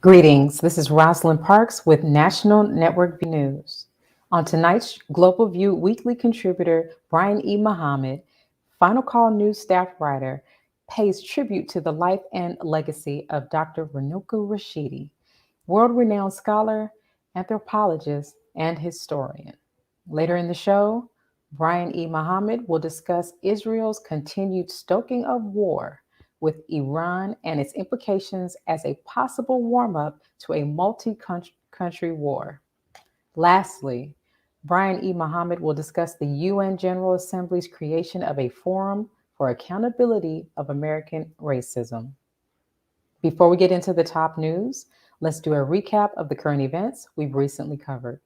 Greetings, this is Rosalind Parks with National Network View News. On tonight's Global View Weekly Contributor Brian E. Muhammad, Final Call News staff writer, pays tribute to the life and legacy of Dr. Runoko Rashidi, world-renowned scholar, anthropologist, and historian. Later in the show, Brian E. Muhammad will discuss Israel's continued stoking of war with Iran and its implications as a possible warm-up to a multi-country war. Lastly, Brian E. Muhammad will discuss the UN General Assembly's creation of a Forum for Accountability of American Racism. Before we get into the top news, let's do a recap of the current events we've recently covered.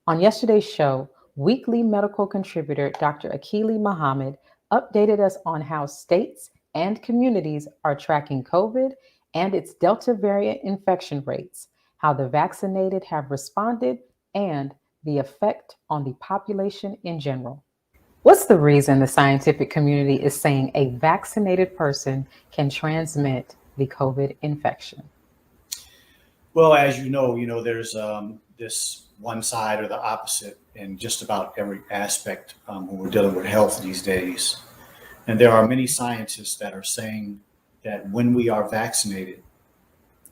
On yesterday's show, weekly medical contributor Dr. Akili Muhammad updated us on how states and communities are tracking COVID and its Delta variant infection rates, how the vaccinated have responded, and the effect on the population in general. What's the reason the scientific community is saying a vaccinated person can transmit the COVID infection? Well, as you know, there's this one side or the opposite in just about every aspect when we're dealing with health these days. And there are many scientists that are saying that when we are vaccinated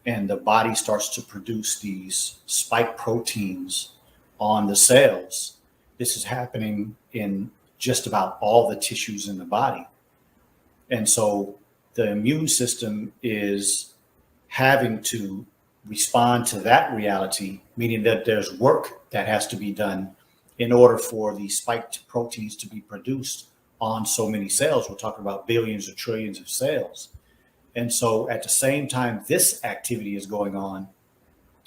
and the body starts to produce these spike proteins on the cells, this is happening in just about all the tissues in the body. And so the immune system is having to respond to that reality, meaning that there's work that has to be done in order for the spiked proteins to be produced on so many cells. We're talking about billions or trillions of cells. And so at the same time this activity is going on,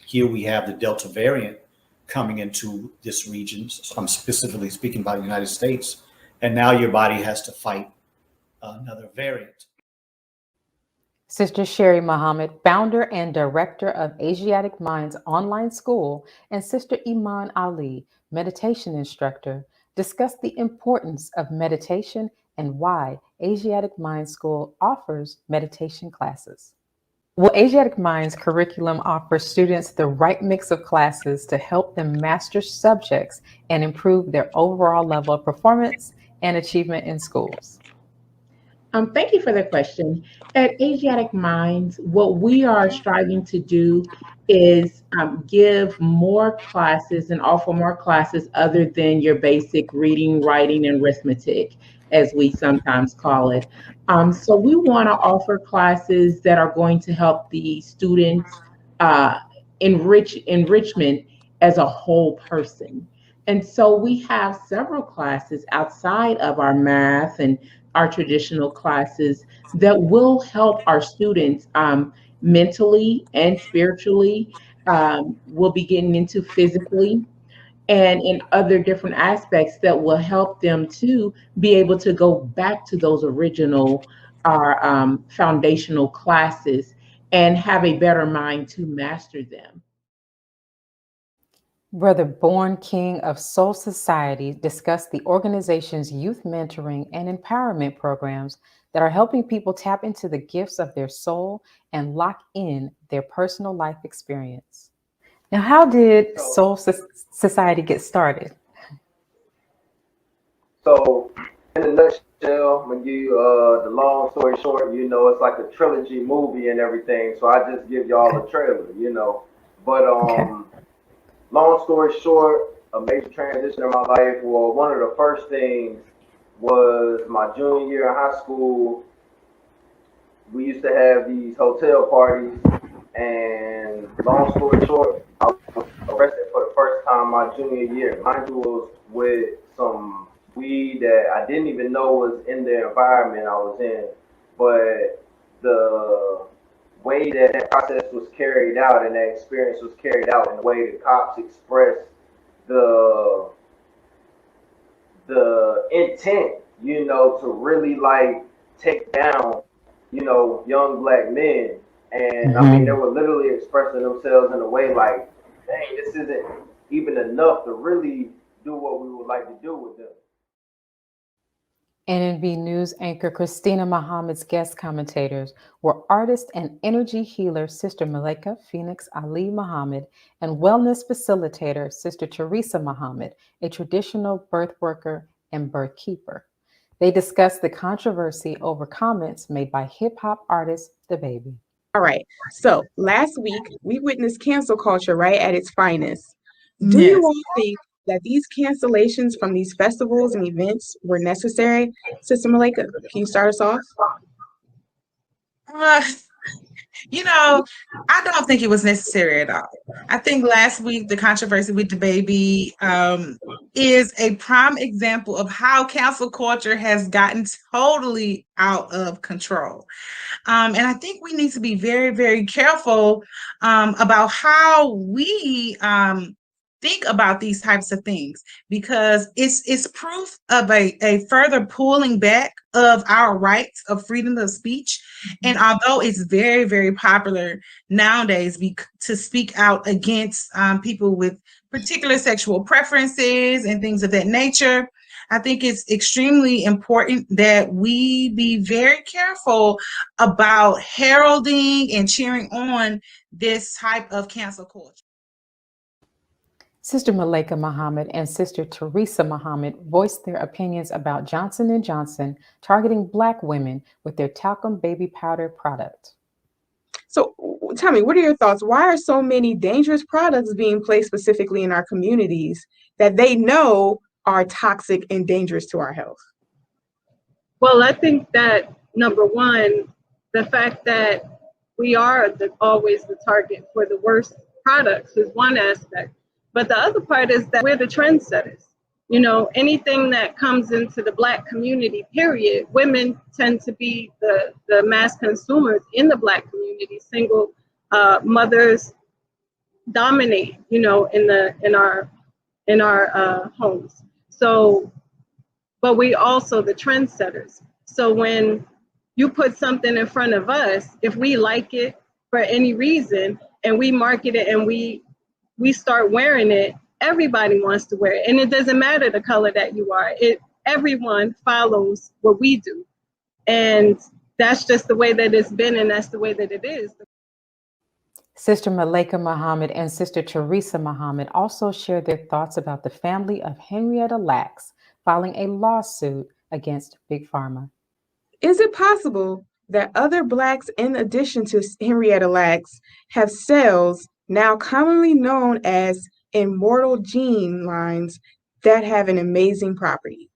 here we have the Delta variant coming into this region. So I'm specifically speaking about the United States. And now your body has to fight another variant. Sister Sherry Muhammad, founder and director of Asiatic Minds Online School, and Sister Iman Ali, meditation instructor, discussed the importance of meditation and why Asiatic Minds School offers meditation classes. Will Asiatic Minds curriculum offer students the right mix of classes to help them master subjects and improve their overall level of performance and achievement in schools? Thank you for the question. At Asiatic Minds, what we are striving to do is give more classes and offer more classes other than your basic reading, writing, and arithmetic, as we sometimes call it. So we want to offer classes that are going to help the students enrichment as a whole person. And so we have several classes outside of our math and our traditional classes that will help our students mentally and spiritually. We'll be getting into physically and in other different aspects that will help them to be able to go back to those original foundational classes and have a better mind to master them. Brother Born King of Soul Society discussed the organization's youth mentoring and empowerment programs that are helping people tap into the gifts of their soul and lock in their personal life experience. Now, how did Soul Society get started? So, in a nutshell, I'm gonna give you the long story short. It's like a trilogy movie and everything. So I just give y'all a trailer, But Okay. long story short, a major transition in my life. Well, one of the first things was my junior year in high school. We used to have these hotel parties, and long story short, I was arrested for the first time my junior year. Mind you, was with some weed that I didn't even know was in the environment I was in, but the way that process was carried out and that experience was carried out in the way the cops expressed the intent, to really like take down, young black men. And I mean, they were literally expressing themselves in a way like, dang, this isn't even enough to really do what we would like to do with them. NNV News anchor Christina Muhammad's guest commentators were artist and energy healer Sister Malika Phoenix Ali Muhammad and wellness facilitator Sister Teresa Muhammad, a traditional birth worker and birth keeper. They discussed the controversy over comments made by hip-hop artist DaBaby. All right. So last week we witnessed cancel culture right at its finest. Do you all think that these cancellations from these festivals and events were necessary? Sister Malika, can you start us off? I don't think it was necessary at all. I think last week the controversy with DaBaby is a prime example of how cancel culture has gotten totally out of control. And I think we need to be very, very careful about how we think about these types of things, because it's proof of a further pulling back of our rights of freedom of speech. And although it's very, very popular nowadays to speak out against people with particular sexual preferences and things of that nature, I think it's extremely important that we be very careful about heralding and cheering on this type of cancel culture. Sister Malika Muhammad and Sister Teresa Muhammad voiced their opinions about Johnson & Johnson targeting Black women with their talcum baby powder product. So tell me, what are your thoughts? Why are so many dangerous products being placed specifically in our communities that they know are toxic and dangerous to our health? Well, I think that number one, the fact that we are always the target for the worst products is one aspect. But the other part is that we're the trendsetters. Anything that comes into the Black community, period, women tend to be the mass consumers in the Black community. Single mothers dominate, in our homes. So, but we also the trendsetters. So when you put something in front of us, if we like it for any reason and we market it and we start wearing it, everybody wants to wear it. And it doesn't matter the color that you are. Everyone follows what we do. And that's just the way that it's been, and that's the way that it is. Sister Malika Muhammad and Sister Teresa Muhammad also shared their thoughts about the family of Henrietta Lacks filing a lawsuit against Big Pharma. Is it possible that other Blacks, in addition to Henrietta Lacks, have cells now commonly known as immortal gene lines that have an amazing property?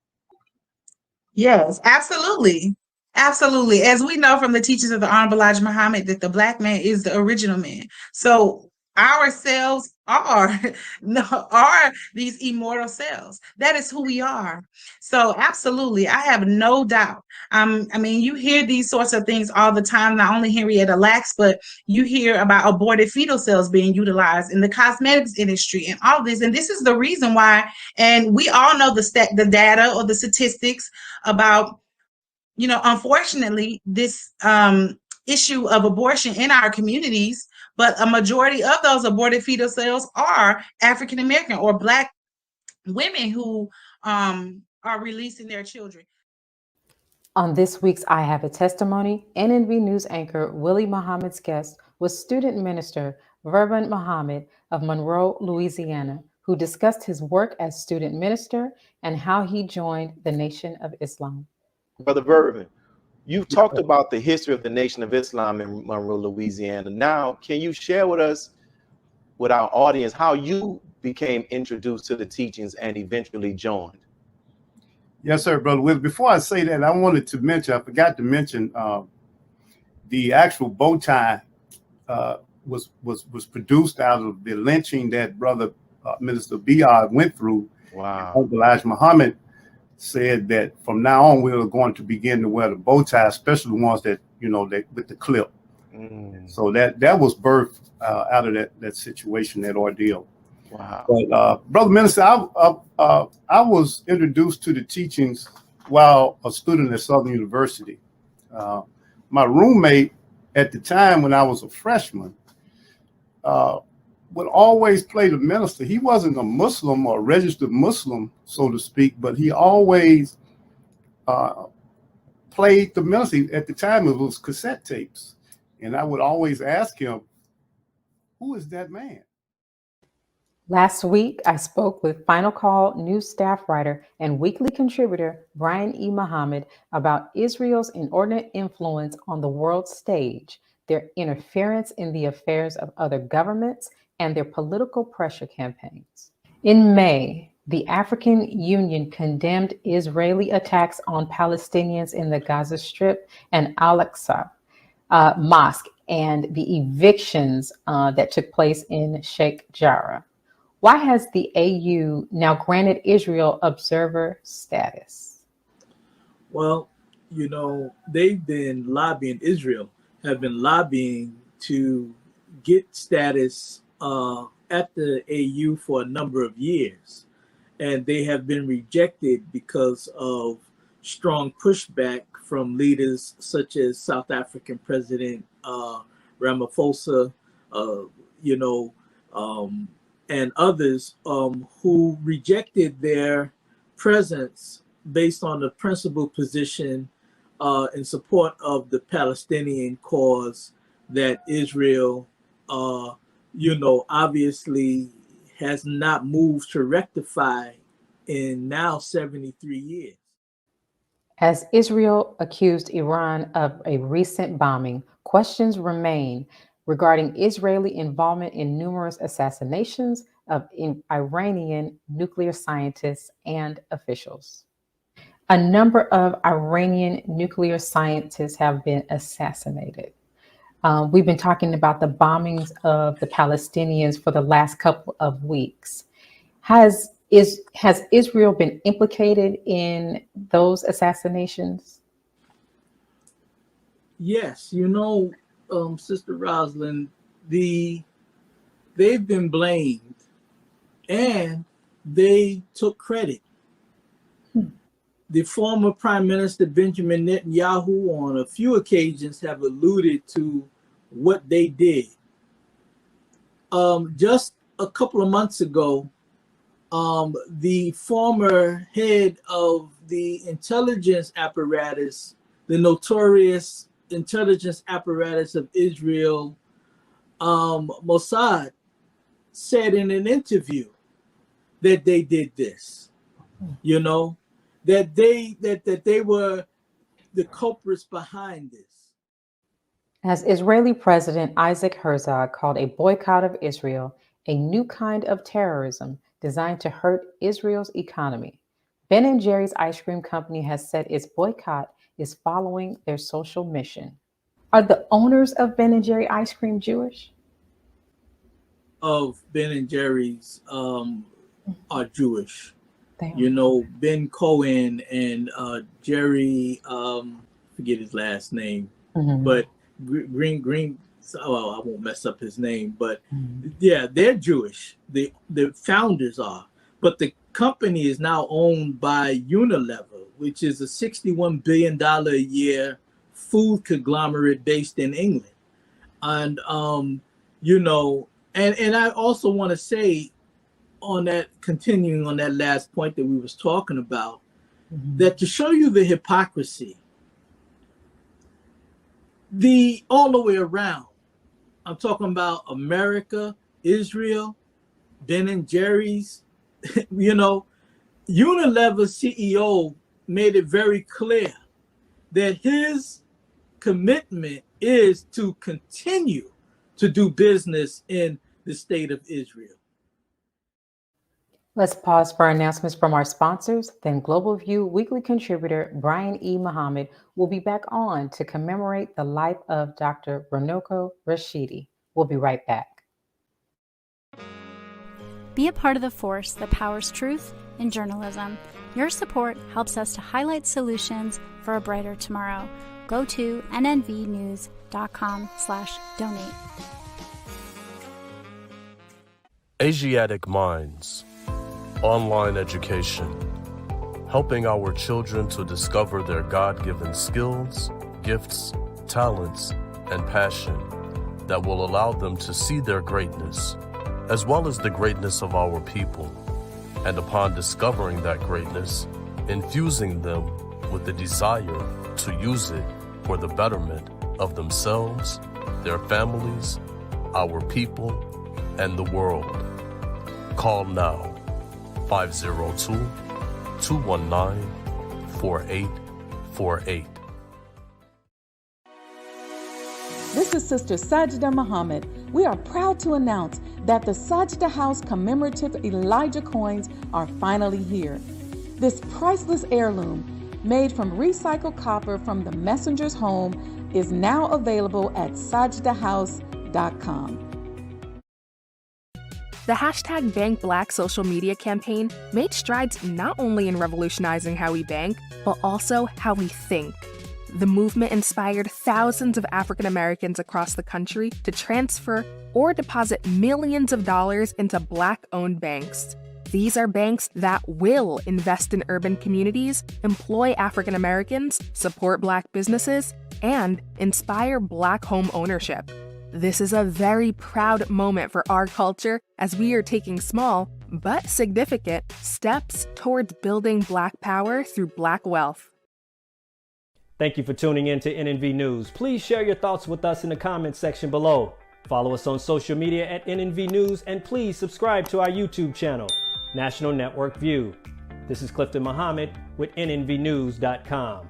Yes, absolutely. Absolutely. As we know from the teachings of the Honorable Elijah Muhammad, that the Black man is the original man. So our cells are these immortal cells. That is who we are. So absolutely, I have no doubt. You hear these sorts of things all the time, not only Henrietta Lacks, but you hear about aborted fetal cells being utilized in the cosmetics industry and all this. And this is the reason why, and we all know the data or the statistics about, unfortunately, this issue of abortion in our communities, but a majority of those aborted fetal cells are African American or Black women who are releasing their children. On this week's I Have a Testimony, NNV News anchor Willie Muhammad's guest was student minister Verban Muhammad of Monroe, Louisiana, who discussed his work as student minister and how he joined the Nation of Islam. Brother Verban, you've talked about the history of the Nation of Islam in Monroe, Louisiana. Now, can you share with us, with our audience, how you became introduced to the teachings and eventually joined? Yes, sir, Brother Will. Before I say that, I wanted to mention, I forgot to mention, the actual bow tie was produced out of the lynching that Brother Minister Biard went through. Wow. Uncle Elijah Muhammad said that from now on we are going to begin to wear the bow tie, especially the ones that with the clip. So that was birthed out of that situation, that ordeal. Wow. But Brother Minister, I was introduced to the teachings while a student at Southern University. My roommate at the time, when I was a freshman, would always play the minister. He wasn't a Muslim or a registered Muslim, so to speak, but he always played the music. At the time, it was cassette tapes. And I would always ask him, who is that man? Last week, I spoke with Final Call news staff writer and weekly contributor Brian E. Muhammad about Israel's inordinate influence on the world stage, their interference in the affairs of other governments, and their political pressure campaigns. In May, the African Union condemned Israeli attacks on Palestinians in the Gaza Strip and Al-Aqsa Mosque and the evictions that took place in Sheikh Jarrah. Why has the AU now granted Israel observer status? Well, you know, they've been lobbying, Israel have been lobbying to get status at the AU for a number of years. And they have been rejected because of strong pushback from leaders such as South African President Ramaphosa, and others who rejected their presence based on the principled position in support of the Palestinian cause that Israel, obviously has not moved to rectify in now 73 years. As Israel accused Iran of a recent bombing, questions remain regarding Israeli involvement in numerous assassinations of Iranian nuclear scientists and officials. A number of Iranian nuclear scientists have been assassinated. We've been talking about the bombings of the Palestinians for the last couple of weeks. Has Israel been implicated in those assassinations? Yes, Sister Rosalind, they've been blamed and they took credit. The former Prime Minister Benjamin Netanyahu on a few occasions have alluded to what they did. Just a couple of months ago, the former head of the intelligence apparatus, the notorious intelligence apparatus of Israel, Mossad, said in an interview that they did this, that they were the culprits behind this. As Israeli President Isaac Herzog called a boycott of Israel a new kind of terrorism designed to hurt Israel's economy, Ben & Jerry's ice cream company has said its boycott is following their social mission. Are the owners of Ben & Jerry ice cream Jewish? Of Ben & Jerry's are Jewish. Damn. Ben Cohen and Jerry, forget his last name, but Green, I won't mess up his name, but yeah, they're Jewish. The founders are, but the company is now owned by Unilever, which is a $61 billion a year food conglomerate based in England. And, and I also want to say on that, continuing on that last point that we was talking about, that to show you the hypocrisy, all the way around, I'm talking about America, Israel, Ben & Jerry's, Unilever CEO made it very clear that his commitment is to continue to do business in the state of Israel. Let's pause for announcements from our sponsors. Then Global View weekly contributor Brian E. Muhammad will be back on to commemorate the life of Dr. Runoko Rashidi. We'll be right back. Be a part of the force that powers truth in journalism. Your support helps us to highlight solutions for a brighter tomorrow. Go to nnvnews.com/donate. Asiatic Minds. Online education, helping our children to discover their God-given skills, gifts, talents, and passion that will allow them to see their greatness, as well as the greatness of our people, and upon discovering that greatness, infusing them with the desire to use it for the betterment of themselves, their families, our people, and the world. Call now, 502-219-4848. This is Sister Sajda Muhammad. We are proud to announce that the Sajda House commemorative Elijah coins are finally here. This priceless heirloom, made from recycled copper from the messenger's home, is now available at sajdahouse.com. The hashtag Bank Black social media campaign made strides not only in revolutionizing how we bank, but also how we think. The movement inspired thousands of African Americans across the country to transfer or deposit millions of dollars into Black-owned banks. These are banks that will invest in urban communities, employ African Americans, support Black businesses, and inspire Black home ownership. This is a very proud moment for our culture as we are taking small, but significant, steps towards building Black power through Black wealth. Thank you for tuning in to NNV News. Please share your thoughts with us in the comments section below. Follow us on social media at NNV News, and please subscribe to our YouTube channel, National Network View. This is Clifton Muhammad with NNVnews.com.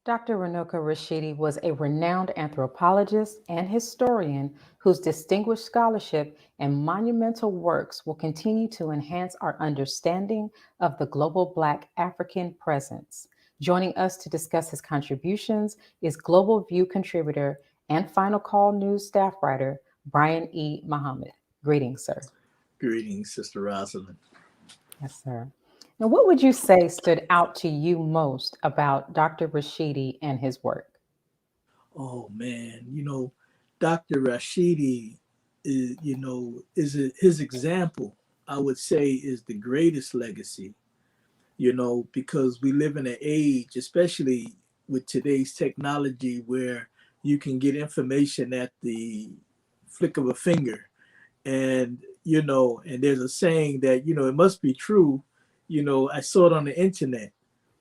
Dr. Runoko Rashidi was a renowned anthropologist and historian whose distinguished scholarship and monumental works will continue to enhance our understanding of the global Black African presence. Joining us to discuss his contributions is Global View contributor and Final Call News staff writer, Brian E. Muhammad. Greetings, sir. Greetings, Sister Rosalind. Yes, sir. Now, what would you say stood out to you most about Dr. Rashidi and his work? Oh, man, Dr. Rashidi is, his example, I would say, is the greatest legacy, because we live in an age, especially with today's technology, where you can get information at the flick of a finger. And, and there's a saying that, it must be true. I saw it on the internet,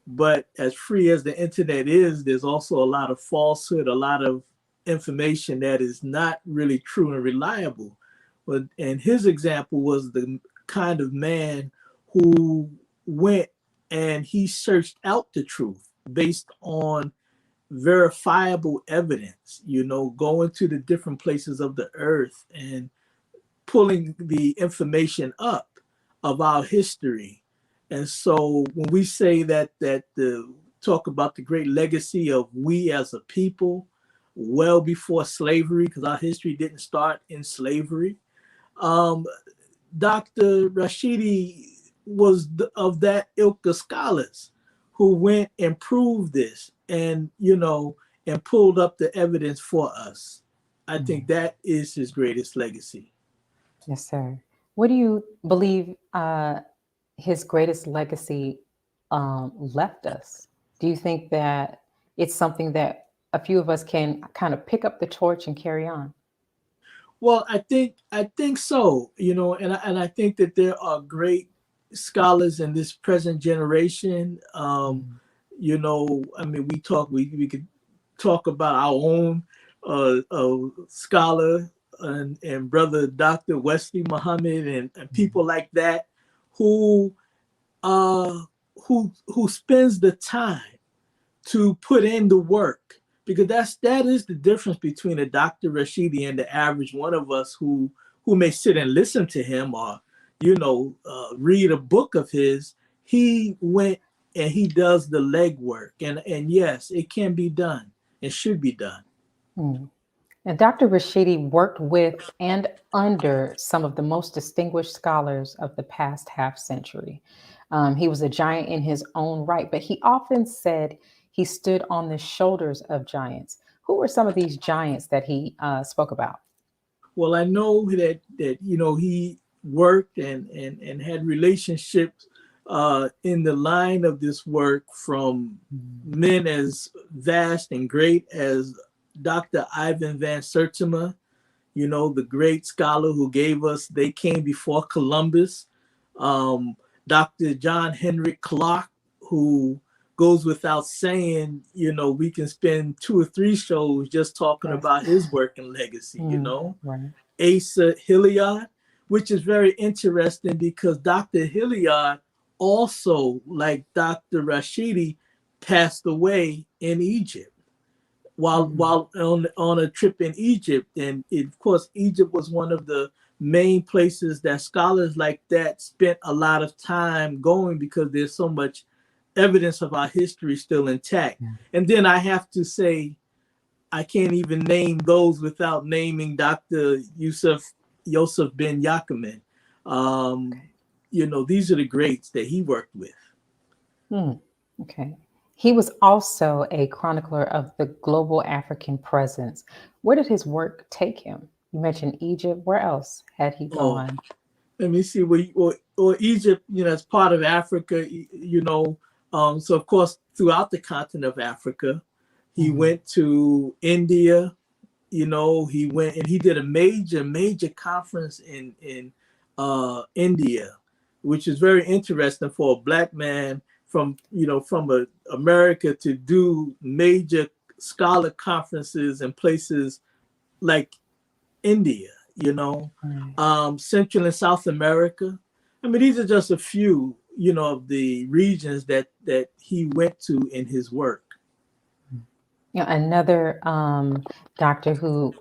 but as free as the internet is, there's also a lot of falsehood, a lot of information that is not really true and reliable. And his example was the kind of man who went and he searched out the truth based on verifiable evidence, going to the different places of the earth and pulling the information up of our history. And so when we say that talk about the great legacy of we as a people, well before slavery, because our history didn't start in slavery, Dr. Rashidi was of that ilk of scholars who went and proved this and, and pulled up the evidence for us. I think that is his greatest legacy. Yes, sir. What do you believe his greatest legacy left us? Do you think that it's something that a few of us can kind of pick up the torch and carry on? Well, I think so, and I think that there are great scholars in this present generation. We could talk about our own scholar and brother Dr. Wesley Muhammad and people like that who spends the time to put in the work, because that is the difference between a Dr. Rashidi and the average one of us who may sit and listen to him or read a book of his. He went and he does the legwork, and yes, it can be done and should be done. And Dr. Rashidi worked with and under some of the most distinguished scholars of the past half century. He was a giant in his own right, but he often said he stood on the shoulders of giants. Who were some of these giants that he spoke about? Well, I know that he worked and had relationships in the line of this work from men as vast and great as Dr. Ivan Van Sertima, the great scholar who gave us They Came Before Columbus, Dr. John Henrik Clarke, who goes without saying, we can spend 2 or 3 shows just talking about his work and legacy, Right. Asa Hilliard, which is very interesting because Dr. Hilliard also, like Dr. Rashidi, passed away in Egypt while on a trip in Egypt. And of course, Egypt was one of the main places that scholars like that spent a lot of time going because there's so much evidence of our history still intact. And then I have to say, I can't even name those without naming Dr. Yosef Ben Yakimin. These are the greats that he worked with. Okay. He was also a chronicler of the global African presence. Where did his work take him? You mentioned Egypt. Where else had he gone? Let me see. Well, Egypt, is part of Africa, so of course, throughout the continent of Africa, he went to India, he went and he did a major conference in India, which is very interesting for a Black man from America to do major scholar conferences in places like India, Central and South America. I mean, these are just a few, of the regions that he went to in his work. Another doctor who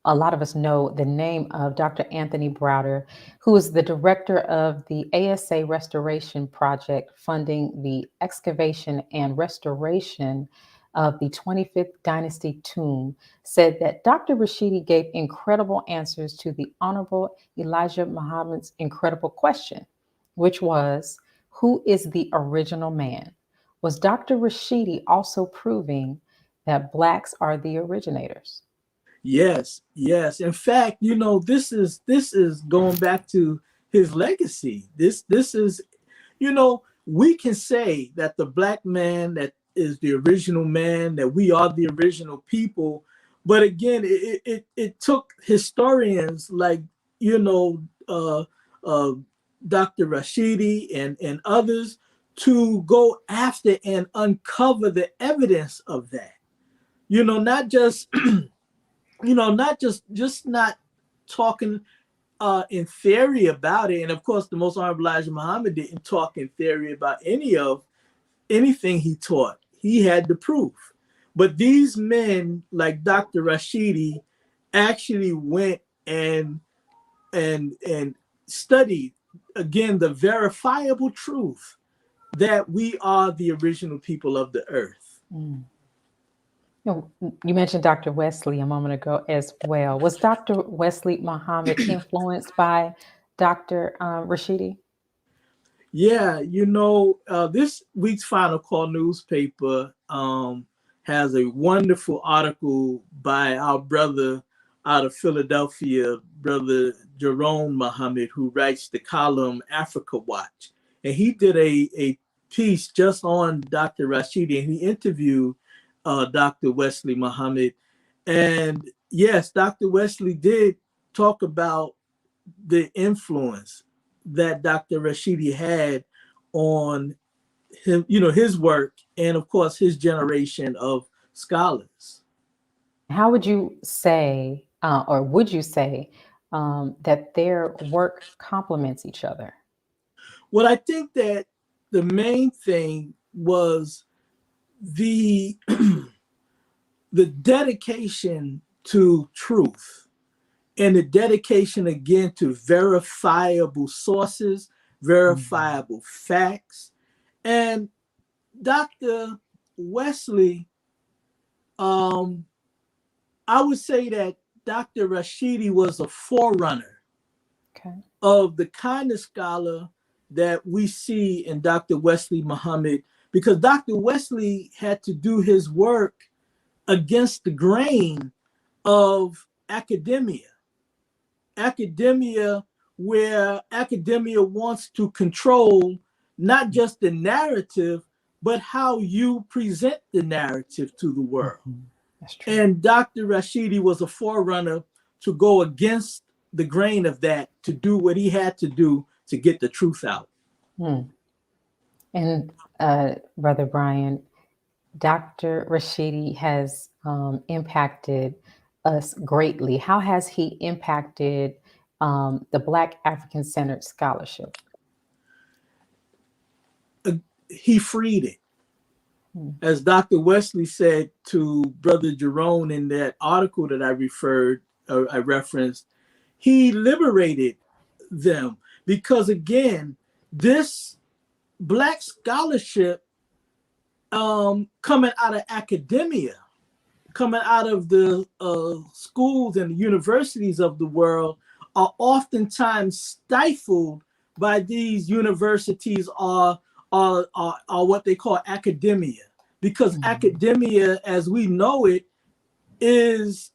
a lot of us know the name of, Dr. Anthony Browder, who is the director of the ASA Restoration Project, funding the excavation and restoration of the 25th Dynasty tomb, said that Dr. Rashidi gave incredible answers to the Honorable Elijah Muhammad's incredible question, which was, who is the original man? Was Dr. Rashidi also proving that Blacks are the originators? Yes. In fact, this is going back to his legacy. This is, we can say that the Black man that is the original man, that we are the original people. But again, it took historians like, Dr. Rashidi and others to go after and uncover the evidence of that. Not just, not talking in theory about it. And of course, the Most Honorable Elijah Muhammad didn't talk in theory about anything he taught. He had the proof. But these men, like Dr. Rashidi, actually went and studied, again, the verifiable truth that we are the original people of the earth. You mentioned Dr. Wesley a moment ago as well. Was Dr. Wesley Muhammad influenced by Dr. Rashidi? Yeah, this week's Final Call newspaper has a wonderful article by our brother out of Philadelphia, Brother Jerome Muhammad, who writes the column Africa Watch. And he did a piece just on Dr. Rashidi, and he interviewed Dr. Wesley Muhammad. And yes, Dr. Wesley did talk about the influence that Dr. Rashidi had on him, his work, and of course his generation of scholars. How would you say, or would you say, that their work complements each other? Well, I think that the main thing was the dedication to truth and the dedication again to verifiable sources, verifiable facts. And Dr. Wesley, I would say that Dr. Rashidi was a forerunner of the kind of scholar that we see in Dr. Wesley Muhammad, because Dr. Wesley had to do his work against the grain of academia. Academia, where academia wants to control not just the narrative, but how you present the narrative to the world. That's true. And Dr. Rashidi was a forerunner to go against the grain of that, to do what he had to do to get the truth out. And Brother Brian, Dr. Rashidi has impacted us greatly. How has he impacted the Black African-centered scholarship? He freed it. As Dr. Wesley said to Brother Jerome in that article that I referenced, he liberated them, because again, this Black scholarship coming out of academia, coming out of the schools and universities of the world, are oftentimes stifled by these universities or what they call academia, because academia, as we know it, is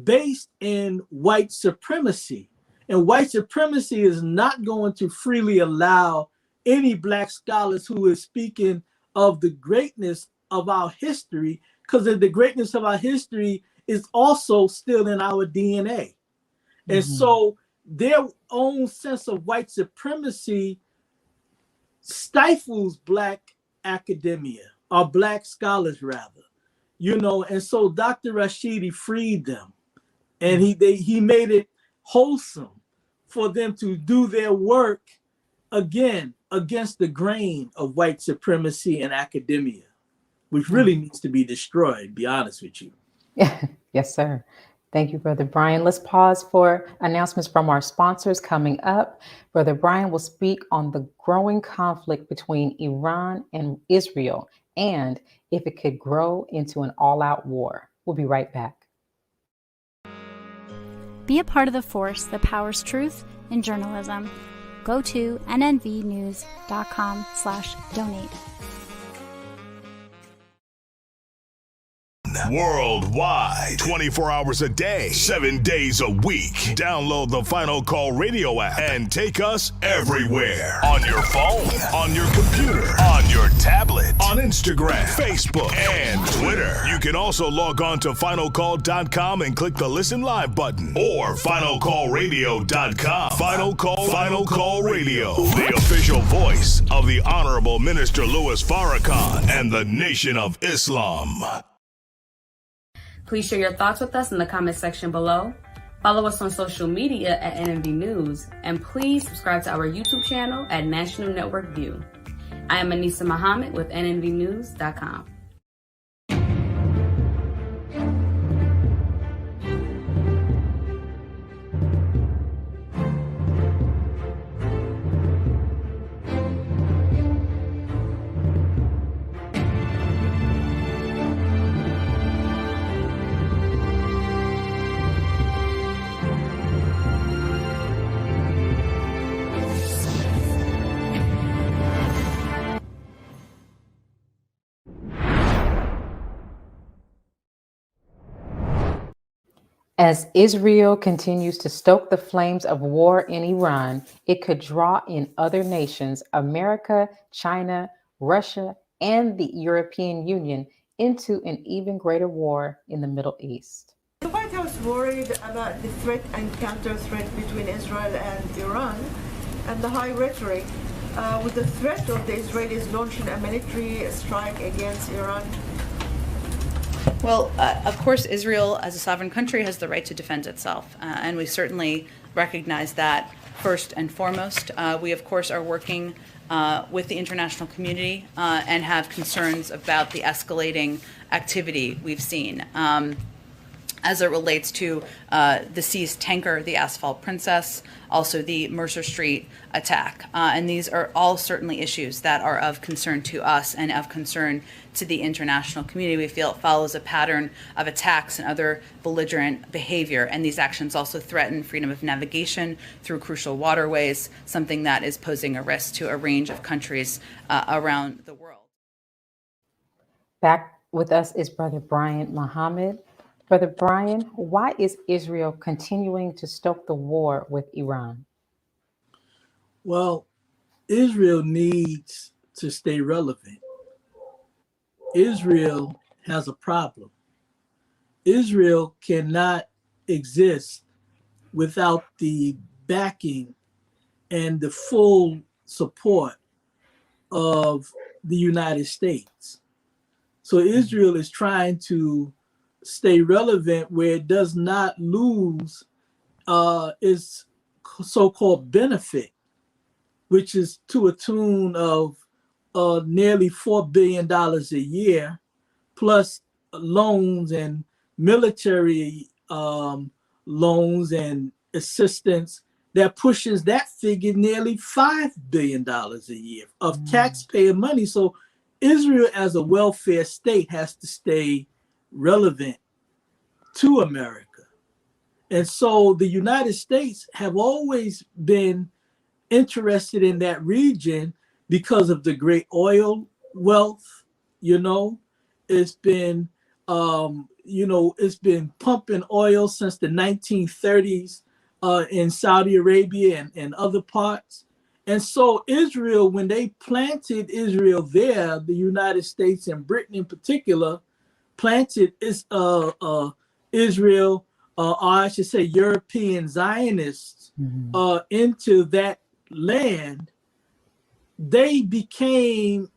based in white supremacy, and white supremacy is not going to freely allow any Black scholars who is speaking of the greatness of our history, because the greatness of our history is also still in our DNA. And so their own sense of white supremacy stifles Black academia, or Black scholars rather, and so Dr. Rashidi freed them, and he made it wholesome for them to do their work again against the grain of white supremacy and academia, which really needs to be destroyed, be honest with you. Yes, sir. Thank you, Brother Brian. Let's pause for announcements from our sponsors. Coming up, Brother Brian will speak on the growing conflict between Iran and Israel, and if it could grow into an all-out war. We'll be right back. Be a part of the force that powers truth in journalism. Go to nnvnews.com/donate. Worldwide, 24 hours a day, 7 days a week. Download the Final Call Radio app and take us everywhere. On your phone, on your computer, on your tablet, on Instagram, Facebook, and Twitter. You can also log on to finalcall.com and click the Listen Live button, or finalcallradio.com. Final Call Radio, the official voice of the Honorable Minister Louis Farrakhan and the Nation of Islam. Please share your thoughts with us in the comment section below. Follow us on social media at NNV News, and please subscribe to our YouTube channel at National Network View. I am Anissa Muhammad with nnvnews.com. As Israel continues to stoke the flames of war in Iran, it could draw in other nations, America, China, Russia, and the European Union, into an even greater war in the Middle East. The White House worried about the threat and counter-threat between Israel and Iran, and the high rhetoric with the threat of the Israelis launching a military strike against Iran. Well, of course, Israel as a sovereign country has the right to defend itself, and we certainly recognize that first and foremost. We, of course, are working with the international community and have concerns about the escalating activity we've seen as it relates to the seized tanker, the Asphalt Princess, also the Mercer Street attack. And these are all certainly issues that are of concern to us and of concern to the international community. We feel it follows a pattern of attacks and other belligerent behavior, and these actions also threaten freedom of navigation through crucial waterways, something that is posing a risk to a range of countries around the world. Back with us is Brother Brian Muhammad. Brother Brian, why is Israel continuing to stoke the war with Iran? Well, Israel needs to stay relevant. Israel has a problem. Israel cannot exist without the backing and the full support of the United States. So Israel is trying to stay relevant where it does not lose its so-called benefit, which is to a tune of nearly $4 billion a year, plus loans and military loans and assistance that pushes that figure nearly $5 billion a year of taxpayer money. So Israel as a welfare state has to stay relevant to America. And so the United States have always been interested in that region because of the great oil wealth. It's been it's been pumping oil since the 1930s in Saudi Arabia and other parts. And so Israel, when they planted Israel there, the United States and Britain in particular, planted Israel, or I should say European Zionists, into that land. They became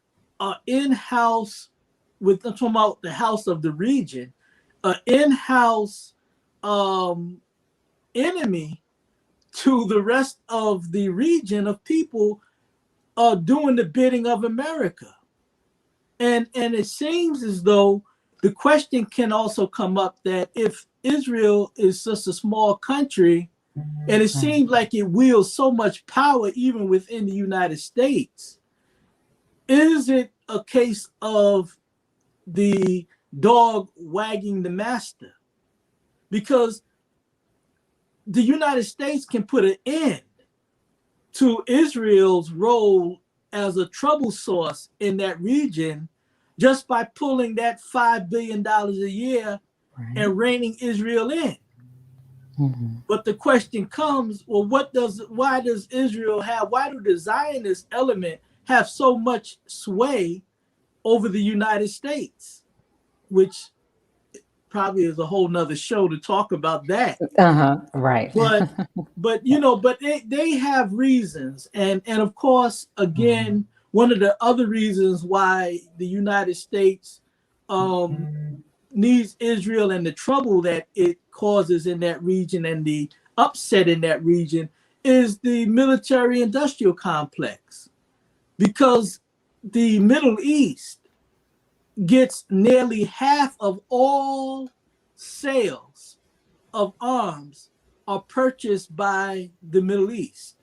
in-house, I'm talking about the house of the region, an in-house enemy to the rest of the region of people doing the bidding of America. And it seems as though the question can also come up that if Israel is just a small country, and it seems like it wields so much power even within the United States, is it a case of the dog wagging the master? Because the United States can put an end to Israel's role as a trouble source in that region just by pulling that $5 billion a year and reining Israel in. But the question comes, well, why does the Zionist element have so much sway over the United States? Which probably is a whole nother show to talk about that. Right. But they have reasons. And of course, again, one of the other reasons why the United States needs Israel and the trouble that it causes in that region and the upset in that region is the military industrial complex, because the Middle East gets nearly half of all sales of arms are purchased by the Middle East.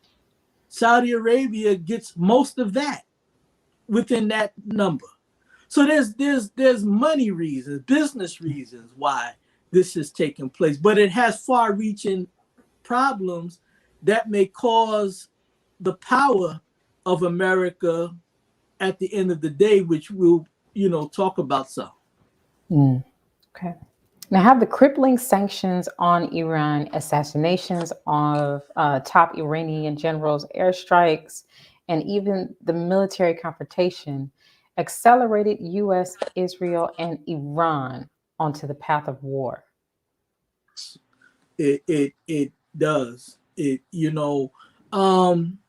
Saudi Arabia gets most of that within that number. So there's money reasons, business reasons why this is taking place, but it has far-reaching problems that may cause the power of America at the end of the day, which we'll talk about some. Okay. Now, have the crippling sanctions on Iran, assassinations of top Iranian generals, airstrikes, and even the military confrontation accelerated U.S., Israel, and Iran onto the path of war? It does. Iran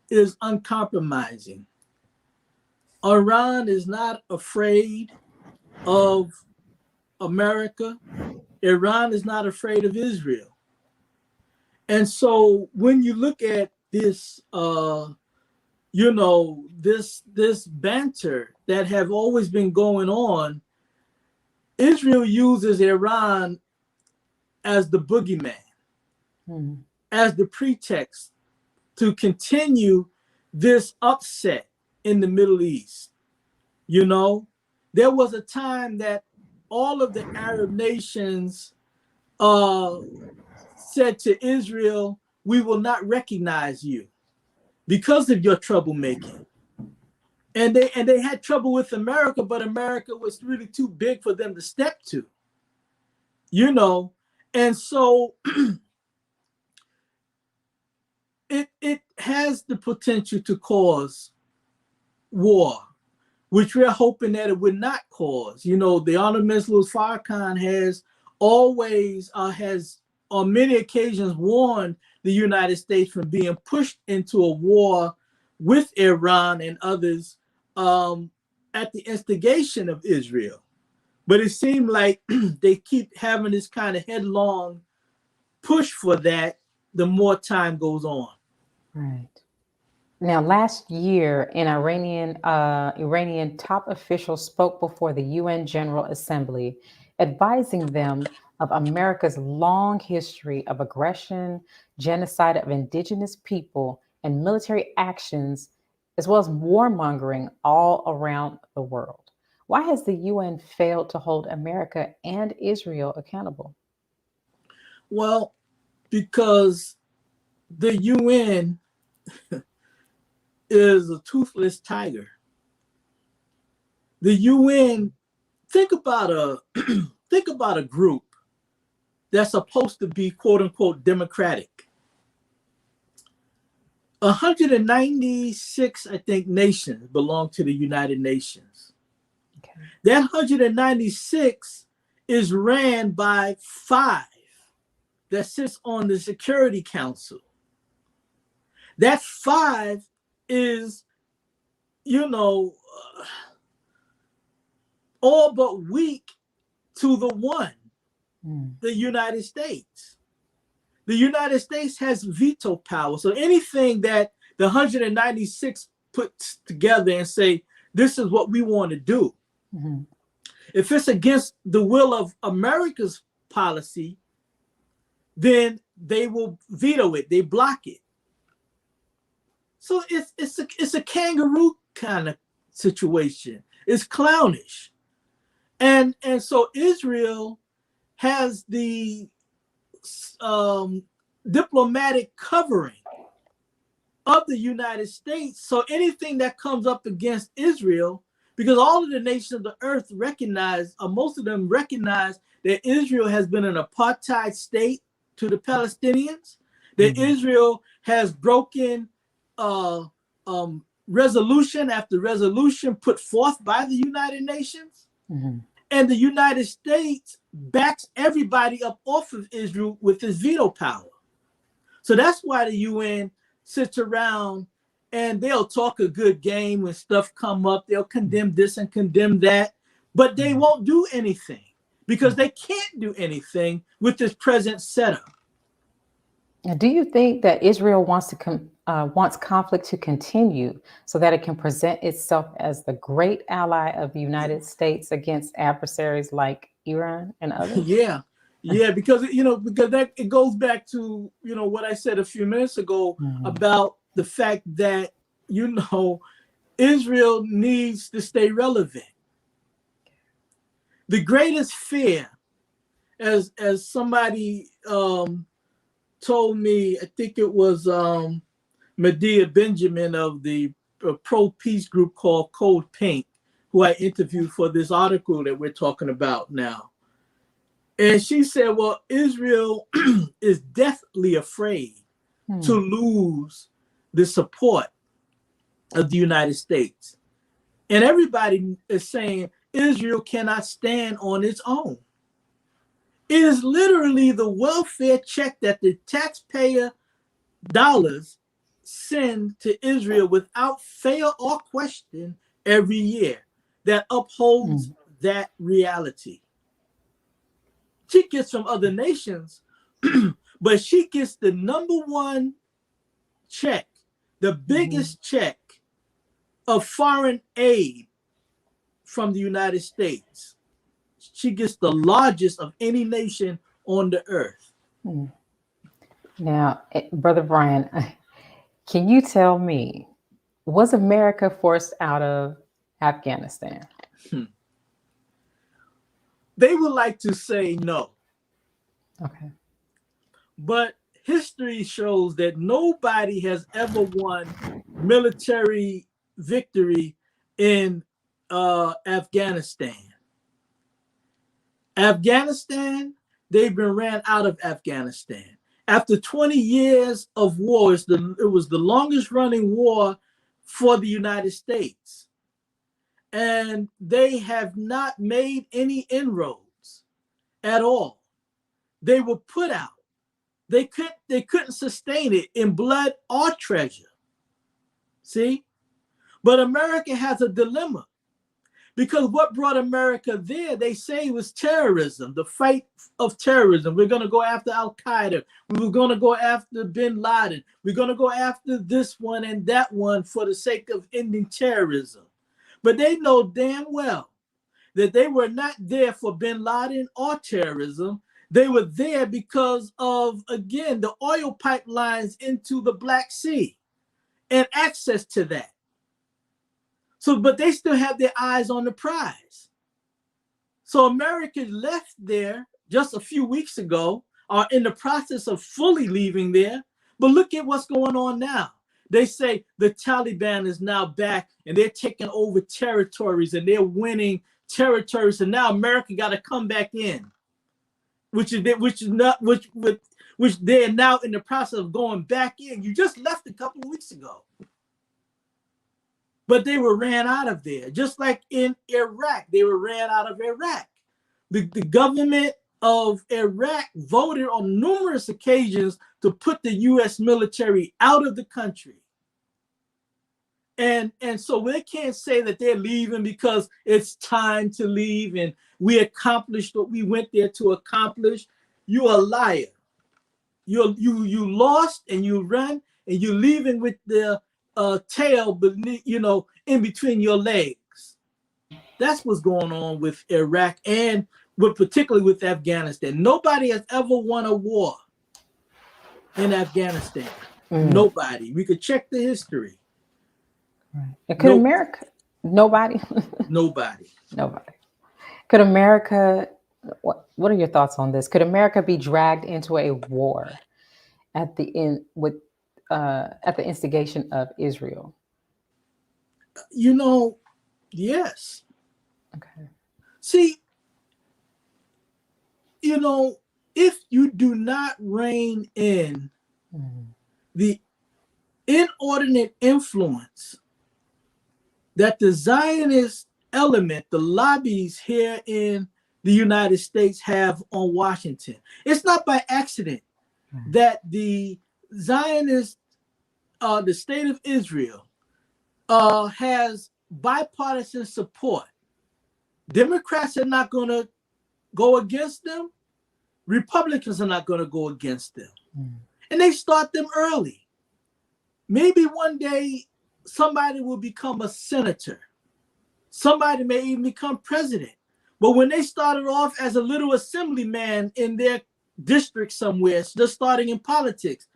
is uncompromising. Iran is not afraid of America. Iran is not afraid of Israel. And so when you look at this, this banter that have always been going on, Israel uses Iran as the boogeyman, as the pretext to continue this upset in the Middle East. There was a time that all of the Arab nations said to Israel, we will not recognize you because of your troublemaking. And they had trouble with America, but America was really too big for them to step to. And so it has the potential to cause war which we're hoping that it would not cause. You know, the Honorable Louis Farrakhan has always, has on many occasions warned the United States from being pushed into a war with Iran and others at the instigation of Israel. But it seemed like they keep having this kind of headlong push for that the more time goes on. Right. Now, last year, an Iranian top official spoke before the UN General Assembly, advising them of America's long history of aggression, genocide of indigenous people, and military actions, as well as warmongering all around the world. Why has the UN failed to hold America and Israel accountable? Well, because the UN is a toothless tiger. The UN, think about a group that's supposed to be quote unquote democratic. 196, I think, nations belong to the United Nations. Okay. That 196 is ran by 5 that sits on the Security Council. That 5 is, all but weak to the one, the United States. The United States has veto power. So anything that the 196 puts together and say, this is what we want to do. Mm-hmm. If it's against the will of America's policy, then they will veto it. They block it. So it's a kangaroo kind of situation. It's clownish. And so Israel has the diplomatic covering of the United States. So anything that comes up against Israel, because all of the nations of the earth recognize, or most of them recognize, that Israel has been an apartheid state to the Palestinians, that Israel has broken resolution after resolution put forth by the United Nations. Mm-hmm. And the United States backs everybody up off of Israel with its veto power. So that's why the UN sits around and they'll talk a good game when stuff come up. They'll condemn this and condemn that, but they won't do anything because they can't do anything with this present setup. Do you think that Israel wants conflict to continue so that it can present itself as the great ally of the United States against adversaries like Iran and others? Yeah, because that it goes back to what I said a few minutes ago about the fact that Israel needs to stay relevant. The greatest fear, as somebody told me, I think it was Medea Benjamin of the pro-peace group called Cold Pink, who I interviewed for this article that we're talking about now. And she said, well, Israel is deathly afraid to lose the support of the United States. And everybody is saying Israel cannot stand on its own. It is literally the welfare check that the taxpayer dollars send to Israel without fail or question every year that upholds that reality. She gets from other nations, but she gets the #1 check, the biggest check of foreign aid from the United States. She gets the largest of any nation on the earth. Now, Brother Brian, can you tell me, was America forced out of Afghanistan? They would like to say no. Okay. But history shows that nobody has ever won military victory in Afghanistan. They've been ran out of Afghanistan. After 20 years of war, it was the longest running war for the United States. and they have not made any inroads at all. They were put out. They couldn't sustain it in blood or treasure. See? But America has a dilemma, because what brought America there, they say, was terrorism, the fight of terrorism. We're going to go after Al-Qaeda. We were going to go after bin Laden. We're going to go after this one and that one for the sake of ending terrorism. But they know damn well that they were not there for bin Laden or terrorism. They were there because of, again, the oil pipelines into the Black Sea and access to that. So, but they still have their eyes on the prize. So America left there just a few weeks ago, are in the process of fully leaving there. But look at what's going on now. They say the Taliban is now back and they're taking over territories and they're winning territories. And now America got to come back in, which they're now in the process of going back in. You just left a couple of weeks ago. But they were ran out of there, just like in Iraq. They were ran out of Iraq. The government of Iraq voted on numerous occasions to put the U.S. military out of the country. And so they can't say that they're leaving because it's time to leave and we accomplished what we went there to accomplish. You're a liar. You lost and you run and you're leaving with the tail beneath, in between your legs. That's what's going on with Iraq and particularly with Afghanistan. Nobody has ever won a war in Afghanistan. Nobody. We could check the history. Right. Could America? Nobody. Nobody. Could America? What are your thoughts on this? Could America be dragged into a war at the end at the instigation of Israel? Yes. Okay. See, if you do not rein in the inordinate influence that the Zionist element, the lobbies here in the United States have on Washington, it's not by accident that the Zionist, the state of Israel, has bipartisan support. Democrats are not going to go against them. Republicans are not going to go against them. And they start them early. Maybe one day somebody will become a senator. Somebody may even become president. But when they started off as a little assemblyman in their district somewhere, just starting in politics,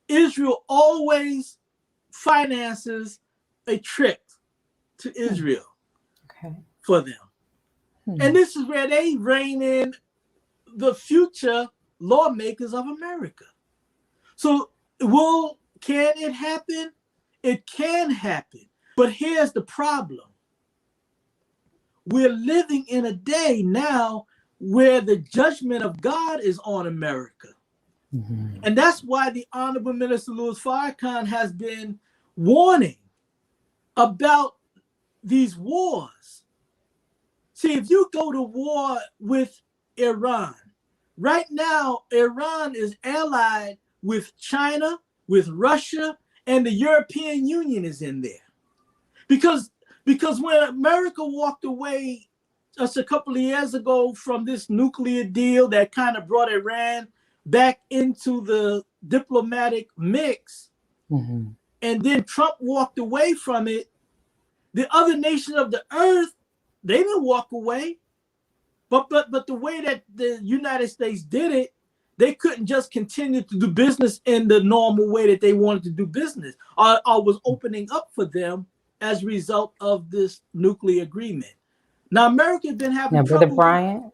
Israel always finances a trip to Israel for them. And this is where they rein in the future lawmakers of America. So can it happen? It can happen. But here's the problem. We're living in a day now where the judgment of God is on America. And that's why the Honorable Minister Louis Farrakhan has been warning about these wars. See, if you go to war with Iran, right now, Iran is allied with China, with Russia, and the European Union is in there. Because when America walked away just a couple of years ago from this nuclear deal that kind of brought Iran back into the diplomatic mix, and then Trump walked away from it, the other nations of the earth, they didn't walk away. But the way that the United States did it, they couldn't just continue to do business in the normal way that they wanted to do business, or was opening up for them as a result of this nuclear agreement. Now, America has been having trouble. Brother Brian,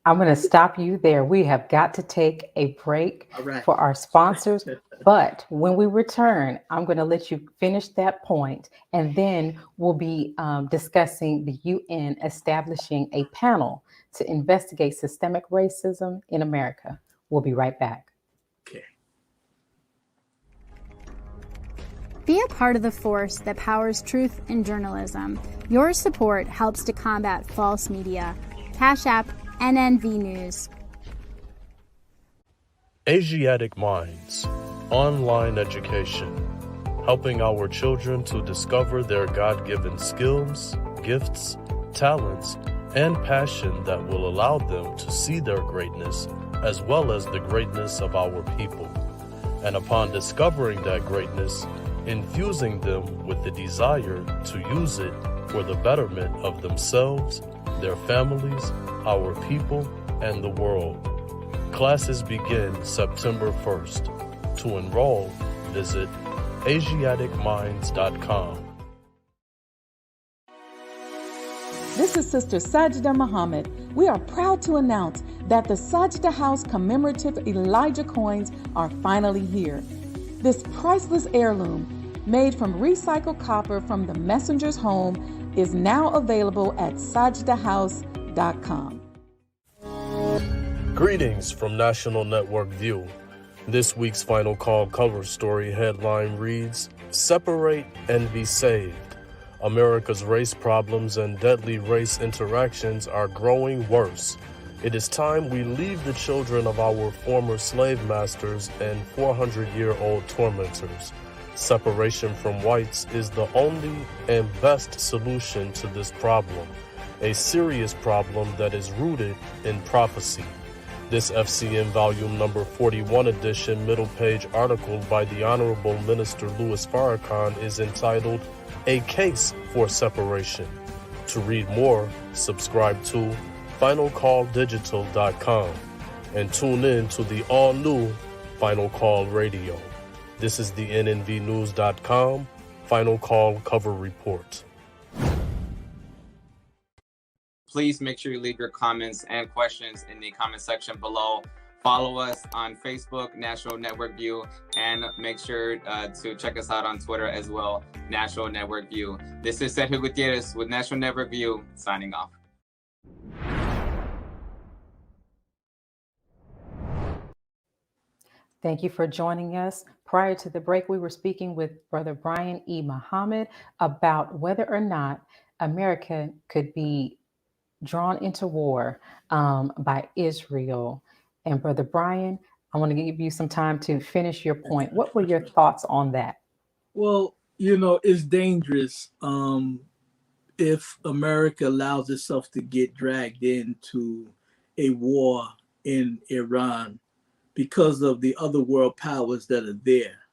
I'm going to stop you there. We have got to take a break for our sponsors. But when we return, I'm going to let you finish that point, and then we'll be discussing the UN establishing a panel to investigate systemic racism in America. We'll be right back. Okay. Be a part of the force that powers truth in journalism. Your support helps to combat false media. Cash App NNV News. Asiatic Minds, online education, helping our children to discover their God-given skills, gifts, talents, and passion that will allow them to see their greatness as well as the greatness of our people. And upon discovering that greatness, infusing them with the desire to use it for the betterment of themselves, their families, our people, and the world. Classes begin September 1st. To enroll, visit AsiaticMinds.com. This is Sister Sajda Muhammad. We are proud to announce that the Sajda House commemorative Elijah coins are finally here. This priceless heirloom, made from recycled copper from the messenger's home, is now available at sajdahouse.com. Greetings from National Network View. This week's Final Call cover story headline reads, "Separate and Be Saved. America's race problems and deadly race interactions are growing worse. It is time we leave the children of our former slave masters and 400-year-old tormentors. Separation from whites is the only and best solution to this problem, a serious problem that is rooted in prophecy." This FCN Volume Number 41 edition middle page article by the Honorable Minister Louis Farrakhan is entitled, "A Case for Separation." To read more, subscribe to FinalCallDigital.com and tune in to the all-new Final Call Radio. This is the NNVNews.com Final Call Cover Report. Please make sure you leave your comments and questions in the comment section below. Follow us on Facebook, National Network View, and make sure to check us out on Twitter as well, National Network View. This is Sergio Gutierrez with National Network View, signing off. Thank you for joining us. Prior to the break, we were speaking with Brother Brian E. Muhammad about whether or not America could be drawn into war by Israel. And Brother Brian, I want to give you some time to finish your point. What were your thoughts on that? Well, you know, it's dangerous if America allows itself to get dragged into a war in Iran because of the other world powers that are there.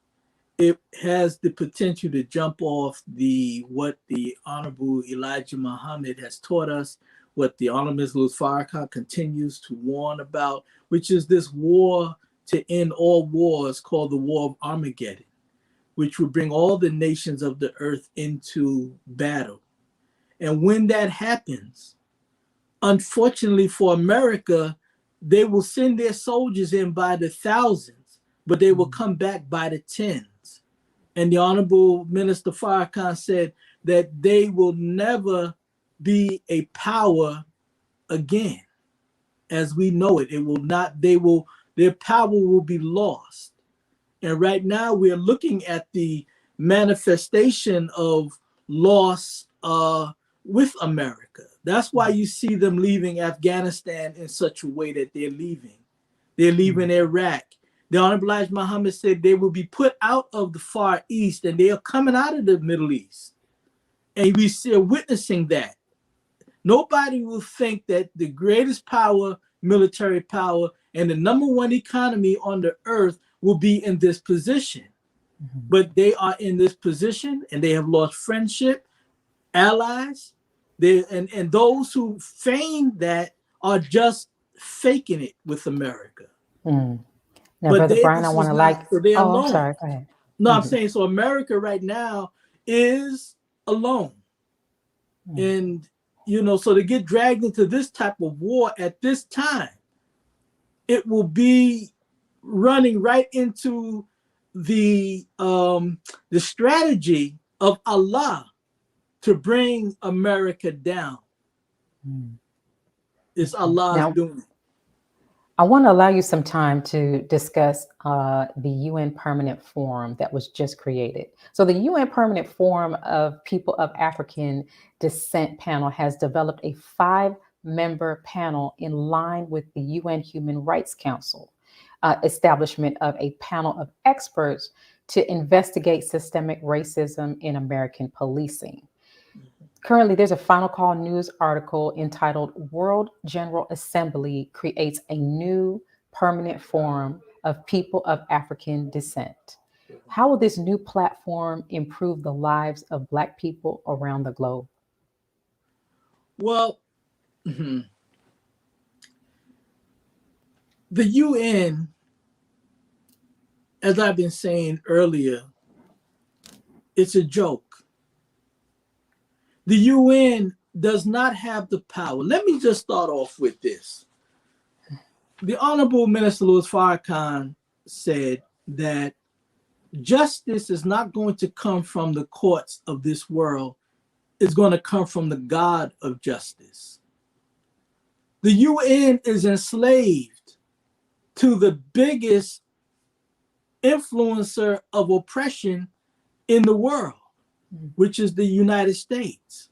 It has the potential to jump off what the Honorable Elijah Muhammad has taught us, what the Honorable Louis Farrakhan continues to warn about, which is this war to end all wars called the War of Armageddon, which will bring all the nations of the earth into battle. And when that happens, unfortunately for America, they will send their soldiers in by the thousands, but they will come back by the tens. And the Honorable Minister Farrakhan said that they will never be a power again as we know it. It will not, their power will be lost. And right now we're looking at the manifestation of loss with America. That's why you see them leaving Afghanistan in such a way that they're leaving. They're leaving Iraq. The Honorable Elijah Muhammad said they will be put out of the Far East and they are coming out of the Middle East. And we are witnessing that. Nobody will think that the greatest power, military power, and the number one economy on the earth will be in this position. But they are in this position and they have lost friendship, allies, and those who feign that are just faking it with America. Now, Brother Brian, I want to so they're alone. I'm sorry, go ahead. No, I'm saying, so America right now is alone. And, you know, so to get dragged into this type of war at this time, it will be running right into the strategy of Allah to bring America down. It's Allah doing it. I want to allow you some time to discuss the UN Permanent Forum that was just created. So the UN Permanent Forum of People of African Descent panel has developed a 5-member panel in line with the UN Human Rights Council establishment of a panel of experts to investigate systemic racism in American policing. Currently, there's a Final Call News article entitled World General Assembly Creates a New Permanent Forum of People of African Descent. How will this new platform improve the lives of Black people around the globe? Well, the UN, as I've been saying earlier, it's a joke. The UN does not have the power. Let me just start off with this. The Honorable Minister Louis Farrakhan said that justice is not going to come from the courts of this world. It's going to come from the God of justice. The UN is enslaved to the biggest influencer of oppression in the world, which is the United States.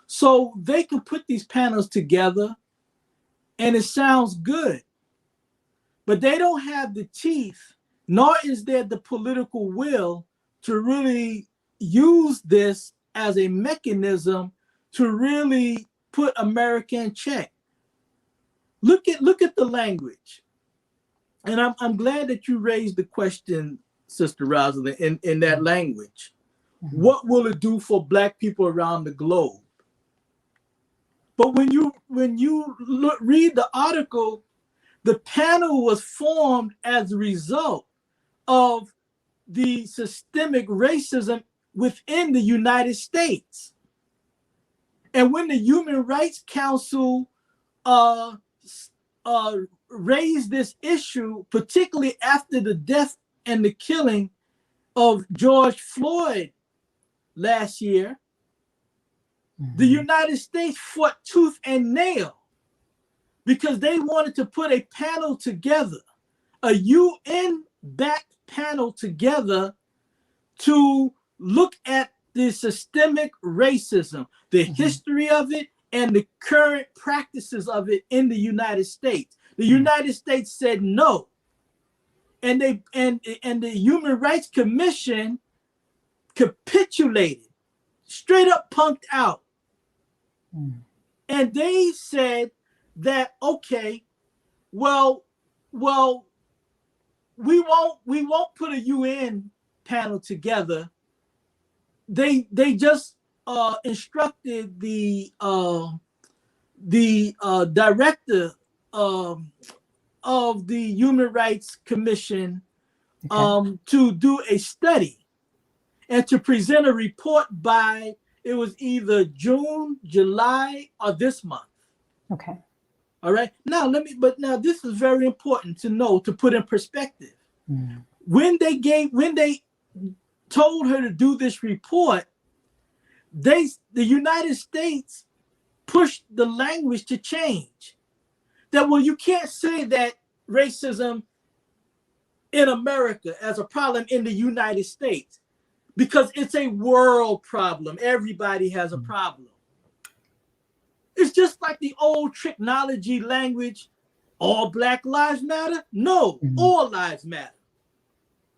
So they can put these panels together and it sounds good, but they don't have the teeth, nor is there the political will to really use this as a mechanism to really put America in check. Look at the language. And I'm glad that you raised the question, Sister Rosalind, in that language. What will it do for Black people around the globe? But when you read the article, the panel was formed as a result of the systemic racism within the United States. And when the Human Rights Council raised this issue, particularly after the death and the killing of George Floyd last year, the United States fought tooth and nail because they wanted to put a panel together, a UN-backed panel together to look at the systemic racism, the history of it, and the current practices of it in the United States. The United States said no. And the Human Rights Commission capitulated, straight up punked out. And they said that, okay, well, we won't put a UN panel together. They just instructed the director of the Human Rights Commission to do a study and to present a report by, it was either June, July, or this month. Okay. All right. Now now this is very important to know, to put in perspective. When they told her to do this report, the United States pushed the language to change. That, well, you can't say that racism in America as a problem in the United States, because it's a world problem. Everybody has a problem. It's just like the old technology language, all Black lives matter. No, all lives matter.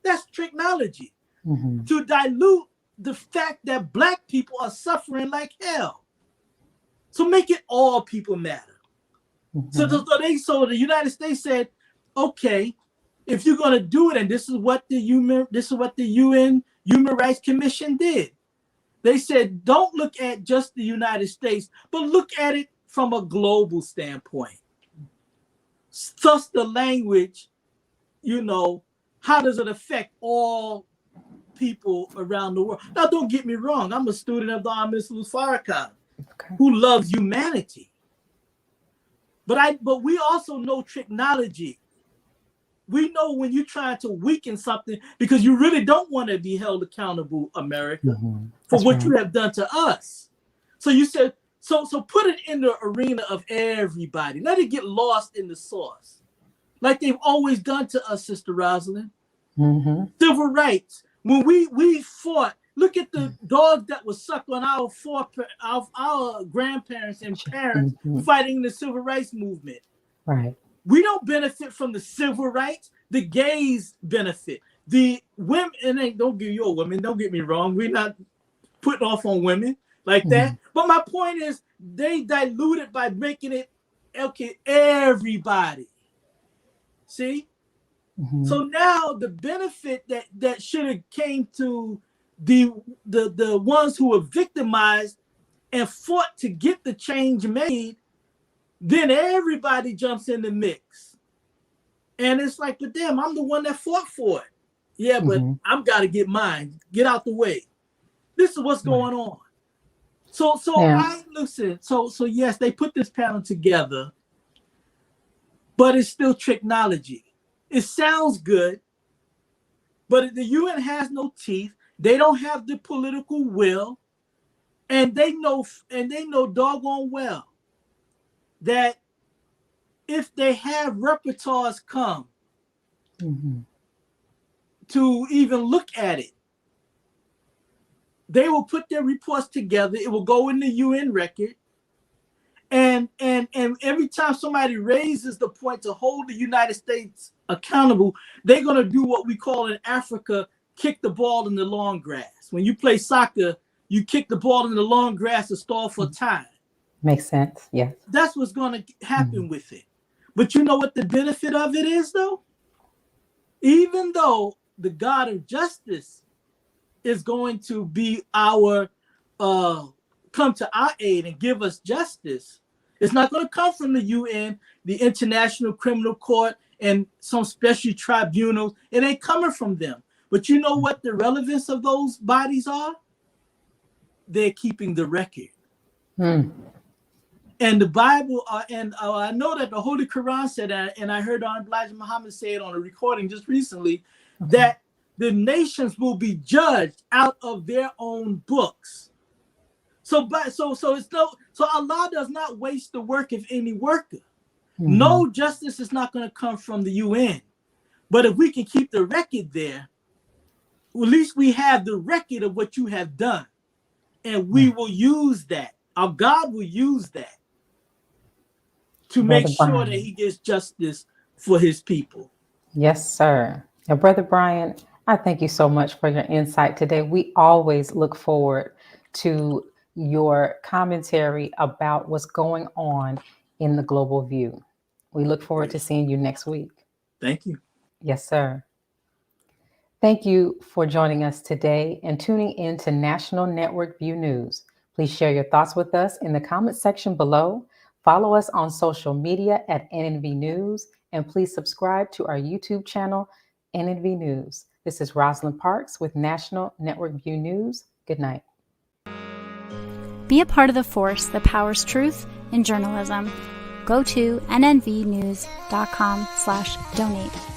That's technology. To dilute the fact that Black people are suffering like hell. So make it all people matter. So the United States said, okay, if you're going to do it, and this is what the UN Human Rights Commission did. They said, don't look at just the United States, but look at it from a global standpoint. Thus the language, how does it affect all people around the world? Now, don't get me wrong. I'm a student of the Honorable Louis Farrakhan, who loves humanity. But we also know technology. We know when you're trying to weaken something because you really don't want to be held accountable, America, for what you have done to us. So you said, So put it in the arena of everybody. Let it get lost in the sauce, like they've always done to us, Sister Rosalind. Mm-hmm. Civil rights. When we fought, look at the dogs that was sucked on our grandparents and parents fighting the civil rights movement. Right. We don't benefit from the civil rights. The gays benefit. The women, and don't get your women. Don't get me wrong. We're not putting off on women like that. But my point is, they dilute it by making it okay. Everybody. See. So now the benefit that should have came to the ones who were victimized and fought to get the change made, then everybody jumps in the mix. And it's like, but damn, I'm the one that fought for it. Yeah, but I've got to get mine. Get out the way. This is what's going on. So I listen. So yes, they put this panel together, but it's still technology. It sounds good, but the UN has no teeth. They don't have the political will, and they know doggone well that if they have repertoires come to even look at it, they will put their reports together. It will go in the UN record. And every time somebody raises the point to hold the United States accountable, they're going to do what we call in Africa, kick the ball in the long grass. When you play soccer, you kick the ball in the long grass to stall for time. Makes sense, yes. That's what's going to happen with it. But you know what the benefit of it is, though? Even though the God of justice is going to be our come to our aid and give us justice, it's not going to come from the UN, the International Criminal Court, and some special tribunals. It ain't coming from them. But you know what the relevance of those bodies are? They're keeping the record. And the Bible, I know that the Holy Quran said that, and I heard Elijah Muhammad say it on a recording just recently, that the nations will be judged out of their own books. So Allah does not waste the work of any worker. No justice is not going to come from the UN. But if we can keep the record there, at least we have the record of what you have done. And we will use that. Our God will use that to make sure that he gets justice for his people. Yes, sir. Now, Brother Brian, I thank you so much for your insight today. We always look forward to your commentary about what's going on in the global view. We look forward to seeing you next week. Thank you. Yes, sir. Thank you for joining us today and tuning in to National Network View News. Please share your thoughts with us in the comment section below. Follow us on social media at NNV News, and please subscribe to our YouTube channel, NNV News. This is Rosalind Parks with National Network View News. Good night. Be a part of the force that powers truth in journalism. Go to nnvnews.com/donate.